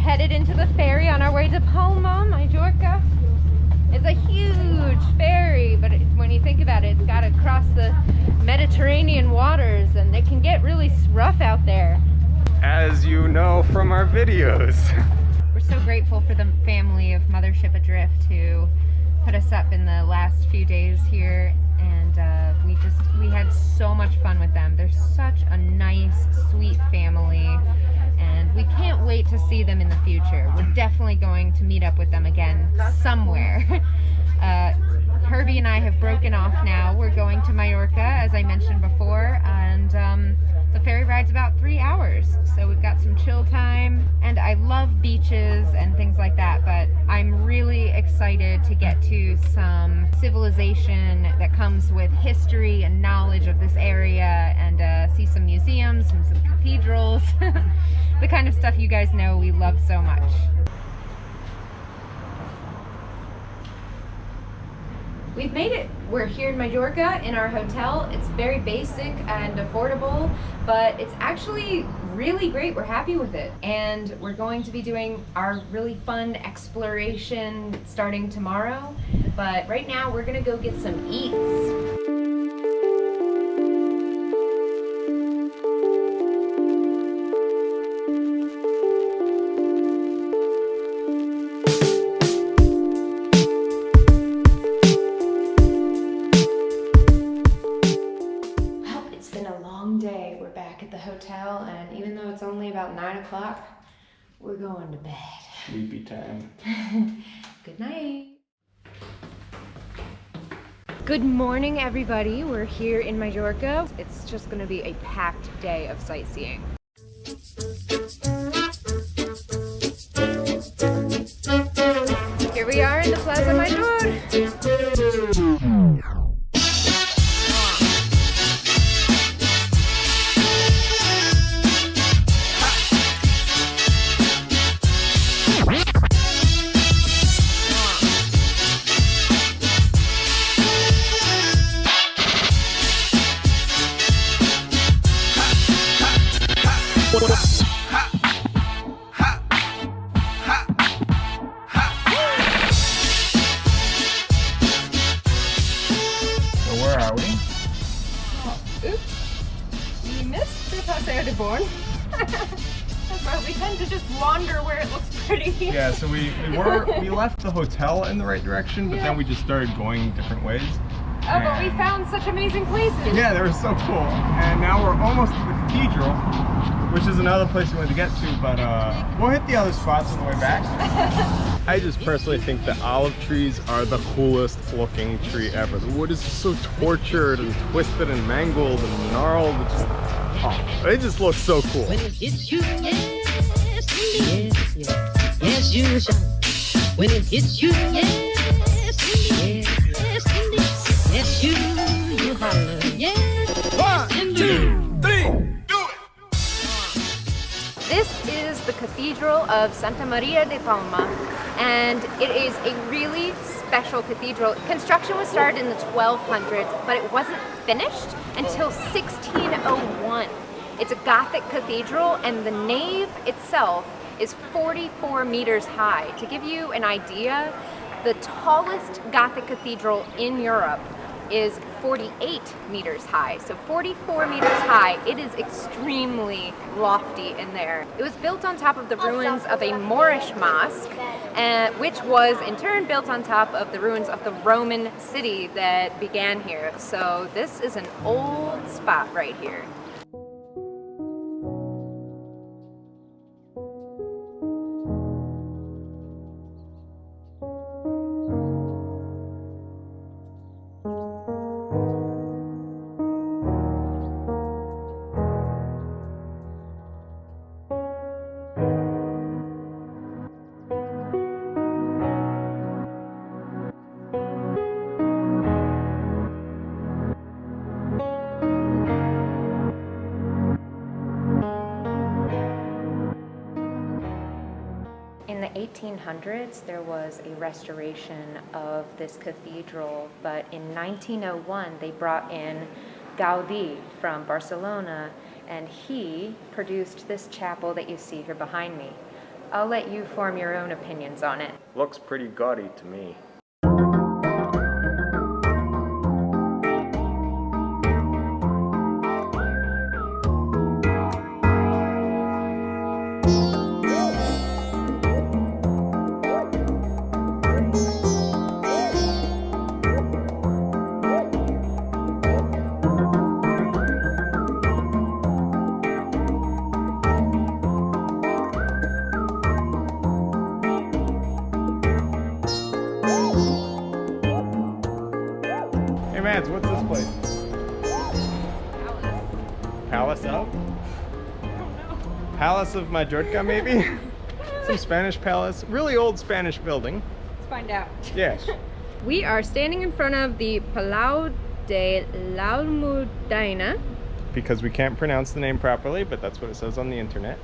headed into the ferry on our way to Palma, Mallorca. It's a huge ferry, but when you think about it, it's got to cross the Mediterranean waters, and it can get really rough out there. As you know from our videos. We're so grateful for the family of Mothership Adrift who put us up in the last few days here, and we had so much fun with them. They're such a nice, sweet family, and we can't wait to see them in the future. We're definitely going to meet up with them again somewhere. Herbie and I have broken off now. We're going to Mallorca, as I mentioned before, and the ferry ride's about 3 hours, so we've got some chill time. And I love beaches and things like that, but I'm really excited to get to some civilization that comes with history and knowledge of this area, and see some museums and some cathedrals. The kind of stuff you guys know we love so much. We've made it. We're here in Mallorca in our hotel. It's very basic and affordable, but it's actually really great. We're happy with it. And we're going to be doing our really fun exploration starting tomorrow. But right now we're gonna go get some eats. Day. We're back at the hotel, and even though it's only about 9 o'clock, we're going to bed. Sleepy time. Good night. Good morning, everybody. We're here in Mallorca. It's just going to be a packed day of sightseeing. Here we are in the Plaza Mayor. We tend to just wander where it looks pretty. Yeah, so we left the hotel in the right direction, but then we just started going different ways. Oh, but we found such amazing places. Yeah, they were so cool. And now we're almost at the cathedral, which is another place we wanted to get to, but we'll hit the other spots on the way back. I just personally think the olive trees are the coolest looking tree ever. The wood is just so tortured and twisted and mangled and gnarled. It just looks so cool. When it hits you, yes, yes, yes, yes, you shall. When it hits you, yes, yes, yes, yes, you holler, yes. 1, 2, 3, do it! This is the Cathedral of Santa Maria de Palma, and it is a really special cathedral. Construction was started in the 1200s, but it wasn't finished until 1601. It's a Gothic cathedral, and the nave itself is 44 meters high. To give you an idea, the tallest Gothic cathedral in Europe is 48 meters high. So 44 meters high, it is extremely lofty in there. It was built on top of the ruins of a Moorish mosque, which was in turn built on top of the ruins of the Roman city that began here. So this is an old spot right here. In the 1800s, there was a restoration of this cathedral, but in 1901, they brought in Gaudí from Barcelona, and he produced this chapel that you see here behind me. I'll let you form your own opinions on it. Looks pretty gaudy to me. Hey Mads, what's this place? Palace of? I don't know. Palace of Mallorca, maybe? Some Spanish palace. Really old Spanish building. Let's find out. Yes. We are standing in front of the Palau de Almudaina. Because we can't pronounce the name properly, but that's what it says on the internet.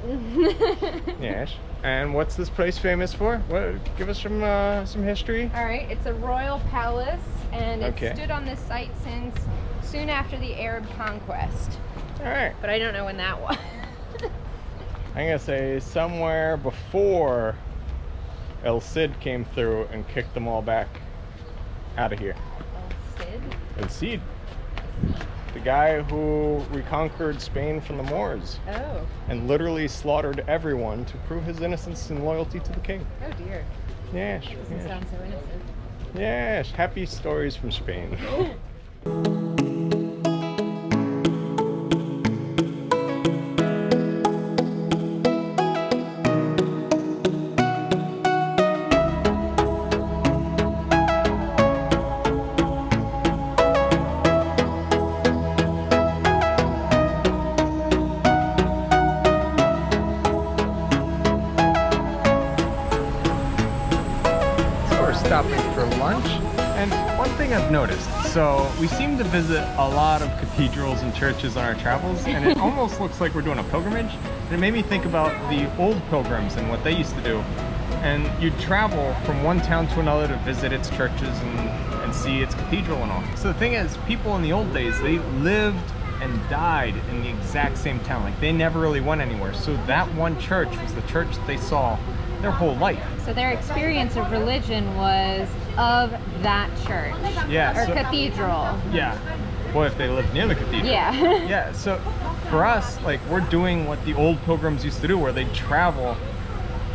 Yes. And what's this place famous for? What? Give us some history. All right, it's a royal palace, and it Okay. stood on this site since soon after the Arab conquest. All right. But I don't know when that was. I'm gonna say somewhere before El Cid came through and kicked them all back out of here. Sid? El Cid, the guy who reconquered Spain from the Moors Oh. and literally slaughtered everyone to prove his innocence and loyalty to the king. Oh dear. Yes, Doesn't yes, sound so innocent. yes. Happy stories from Spain. Stopping for lunch, and one thing I've noticed, so we seem to visit a lot of cathedrals and churches on our travels, and it almost looks like we're doing a pilgrimage, and it made me think about the old pilgrims and what they used to do. And you'd travel from one town to another to visit its churches and see its cathedral and all. So the thing is, people in the old days, they lived and died in the exact same town. Like, they never really went anywhere. So that one church was the church that they saw their whole life. So their experience of religion was of that church. Yeah. Or so- cathedral. Yeah. Well, if they lived near the cathedral. Yeah. Yeah, so for us, like, we're doing what the old pilgrims used to do, where they'd travel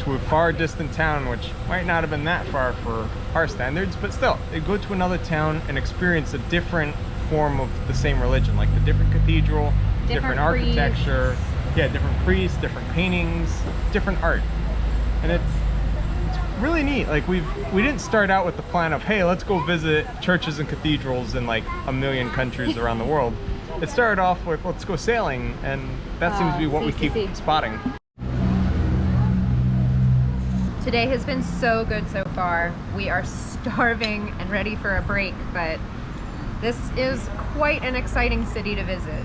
to a far distant town, which might not have been that far for our standards, but still, they'd go to another town and experience a different form of the same religion, like the different cathedral, different architecture, yeah, different priests, different paintings, different art. And it's really neat. Like, we didn't start out with the plan of, hey, let's go visit churches and cathedrals in like a million countries around the world. It started off with, let's go sailing, and that seems to be what we keep spotting. Today has been so good so far. We are starving and ready for a break, but this is quite an exciting city to visit.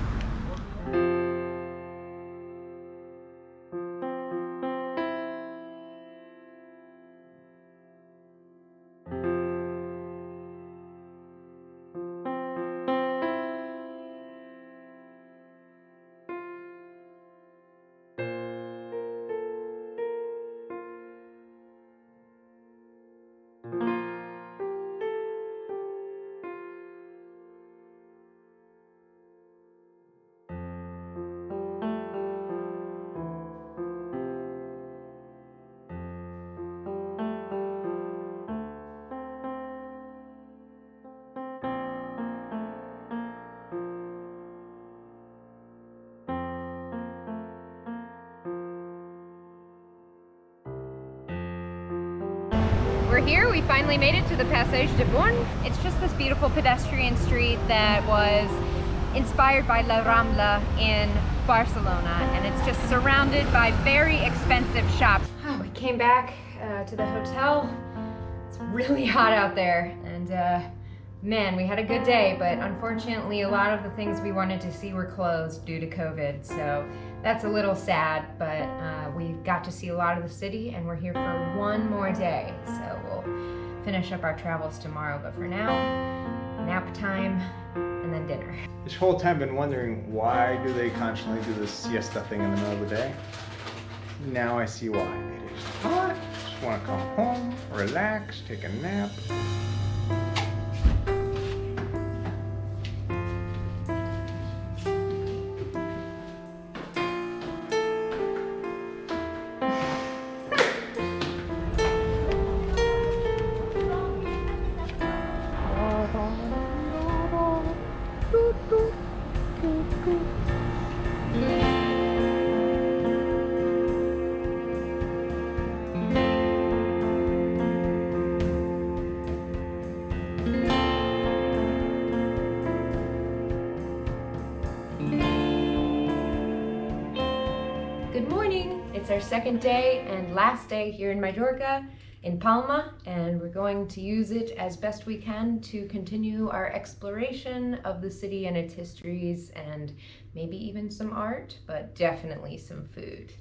We're here, we finally made it to the Passage de Bon. It's just this beautiful pedestrian street that was inspired by La Rambla in Barcelona, and it's just surrounded by very expensive shops. Oh, we came back to the hotel. It's really hot out there, and man, we had a good day, but unfortunately a lot of the things we wanted to see were closed due to COVID, so that's a little sad, but we got to see a lot of the city, and we're here for one more day, so we'll finish up our travels tomorrow. But for now, nap time and then dinner. This whole time I've been wondering, why do they constantly do this siesta thing in the middle of the day? Now I see why. It is hot. Just want to come home, relax, take a nap. Good morning! It's our second day and last day here in Mallorca, in Palma, and we're going to use it as best we can to continue our exploration of the city and its histories and maybe even some art, but definitely some food.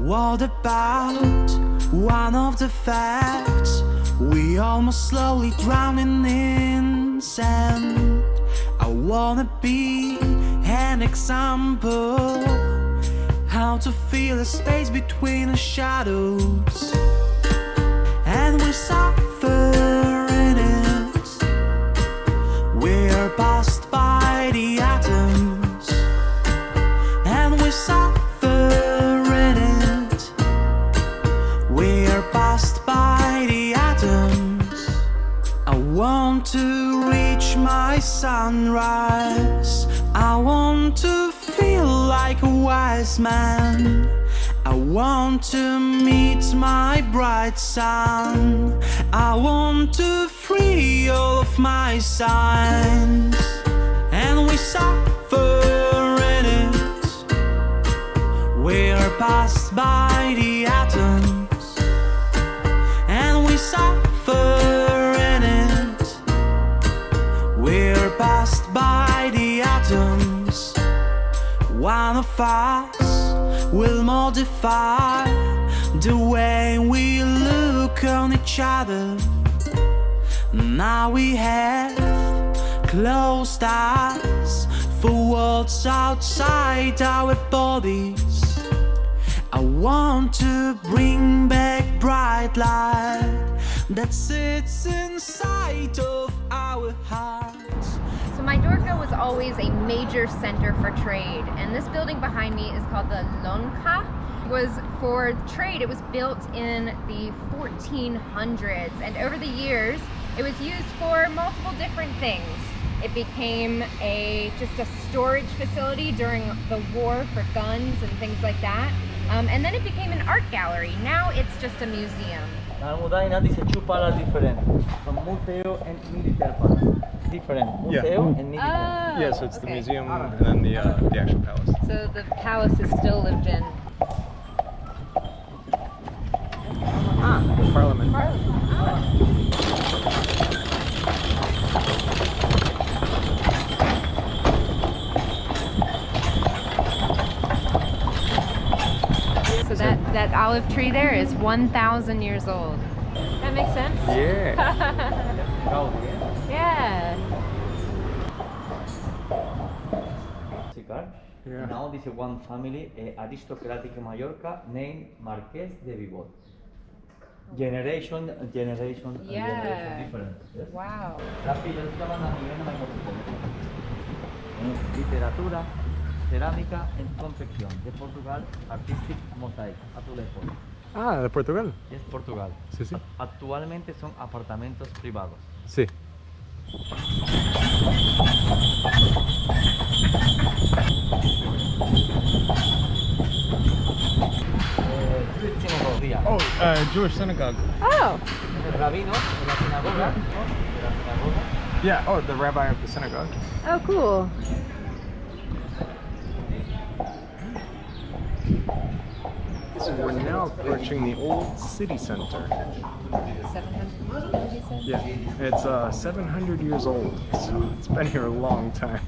What about one of the facts? We almost slowly drowning in sand. I wanna be an example, how to feel the space between the shadows. And we suffer in it. We're passed by the atoms. And we suffer. Passed by the atoms. I want to reach my sunrise. I want to feel like a wise man. I want to meet my bright sun. I want to free all of my signs. And we suffer in it. We're passed by the atoms. We suffer in it. We're passed by the atoms. One of us will modify the way we look on each other. Now we have closed eyes for what's outside our bodies. I want to bring back bright light that sits inside of our hearts. So Mallorca was always a major center for trade, and this building behind me is called the Lonja. It was for trade. It was built in the 1400s, and over the years it was used for multiple different things. It became just a storage facility during the war for guns and things like that. And then it became an art gallery. Now it's just a museum. Almudaina dice two palaces different, from museo and military palace. Different, museo and military. Yeah, so it's the Okay. museum and then the actual palace. So the palace is still lived in. The parliament. So that olive tree there is 1,000 years old. That makes sense? Yeah. Gaudí, Yeah. Yeah. Now this is one family, aristocratic Mallorca, named Marqués de Vigot. Generation, generation different. Yes? Wow. Literatura, cerámica and confección. De Portugal, artistic mosaic, azulejos. Ah, de Portugal. Es Portugal. Sí, sí. Actualmente son apartamentos privados. Sí. Oh, Jewish synagogue. Oh. El rabino de la sinagoga. Yeah, oh, the rabbi of the synagogue. Oh, cool. So we're now approaching the old city center. 700 years, you said? Yeah, it's 700 years old, so it's been here a long time.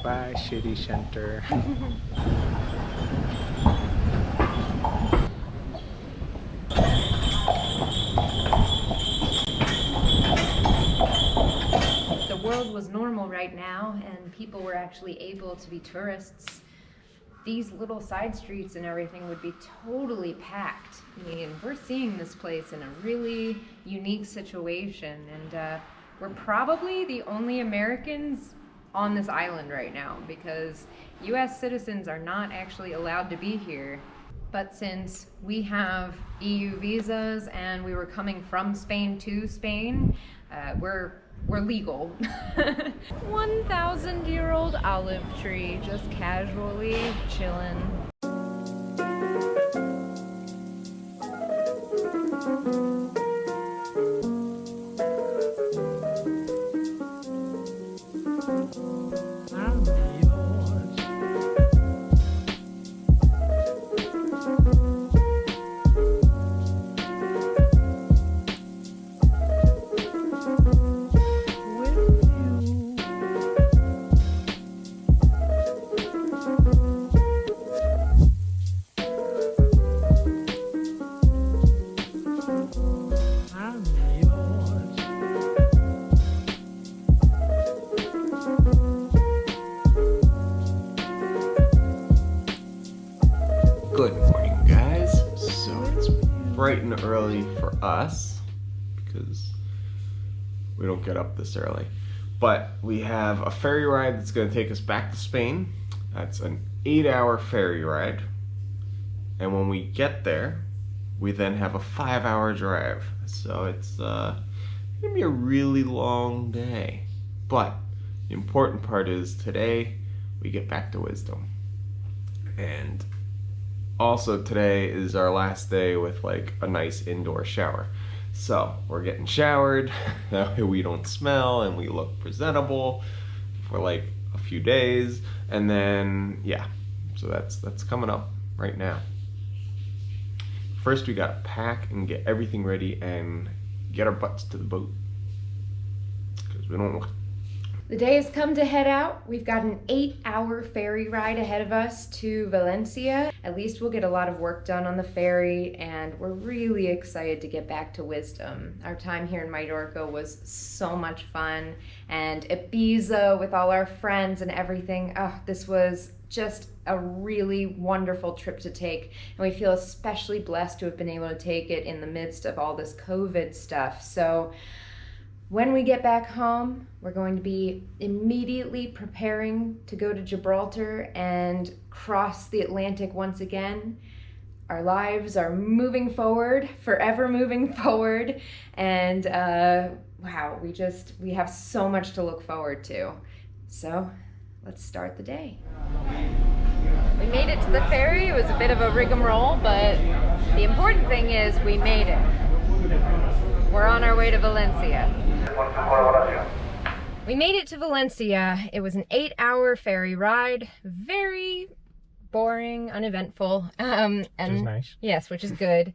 Bye, city center. The world was normal right now, and people were actually able to be tourists. These little side streets and everything would be totally packed. I mean, we're seeing this place in a really unique situation, and we're probably the only Americans on this island right now, because US citizens are not actually allowed to be here. But since we have EU visas and we were coming from Spain to Spain, we're legal. 1,000-year-old olive tree just casually chilling. Good morning, guys. So it's bright and early for us because we don't get up this early. But we have a ferry ride that's going to take us back to Spain. That's an 8-hour ferry ride. And when we get there, we then have a 5-hour drive. So it's going to be a really long day. But the important part is today we get back to Wisdom. And also today is our last day with like a nice indoor shower. So we're getting showered, that way we don't smell and we look presentable for like a few days. And then, yeah, so that's coming up right now. First we gotta pack and get everything ready and get our butts to the boat, because we don't want. The day has come to head out. We've got an 8-hour ferry ride ahead of us to Valencia. At least we'll get a lot of work done on the ferry, and we're really excited to get back to Wisdom. Our time here in Mallorca was so much fun, and Ibiza with all our friends and everything. Oh, this was just a really wonderful trip to take, and we feel especially blessed to have been able to take it in the midst of all this COVID stuff. So when we get back home, we're going to be immediately preparing to go to Gibraltar and cross the Atlantic once again. Our lives are moving forward, forever moving forward, and wow, we have so much to look forward to. So let's start the day. We made it to the ferry. It was a bit of a rigmarole, but the important thing is we made it. We're on our way to Valencia. We made it to Valencia. It was an 8-hour ferry ride. Very boring, uneventful. Which is nice. Yes, which is good.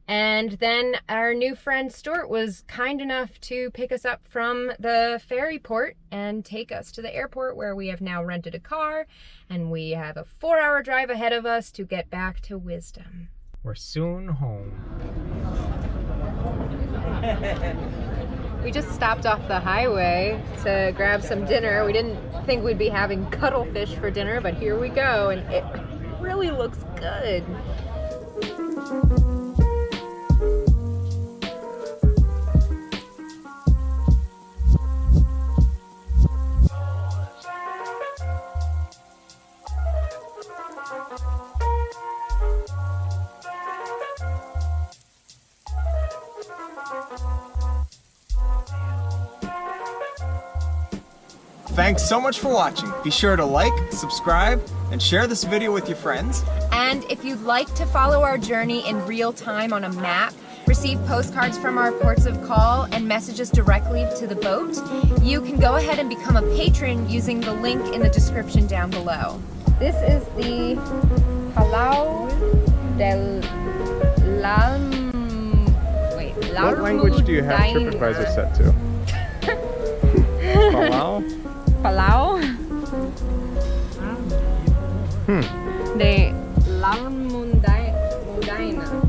And then our new friend Stuart was kind enough to pick us up from the ferry port and take us to the airport, where we have now rented a car, and we have a 4-hour drive ahead of us to get back to Wisdom. We're soon home. We just stopped off the highway to grab some dinner. We didn't think we'd be having cuttlefish for dinner, but here we go, and it really looks good. Thanks so much for watching. Be sure to like, subscribe, and share this video with your friends. And if you'd like to follow our journey in real time on a map, receive postcards from our ports of call, and message us directly to the boat, you can go ahead and become a patron using the link in the description down below. This is the Palau del What language do you have TripAdvisor set to? Palau? Palau? De Almudaina.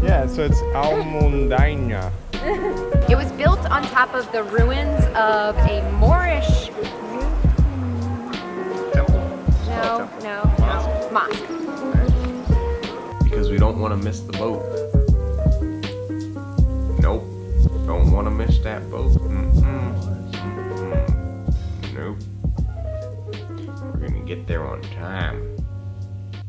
Yeah, so it's Almudaina. It was built on top of the ruins of a Moorish mosque. Because we don't want to miss the boat. Nope. Don't want to miss that boat. Nope. We're gonna get there on time.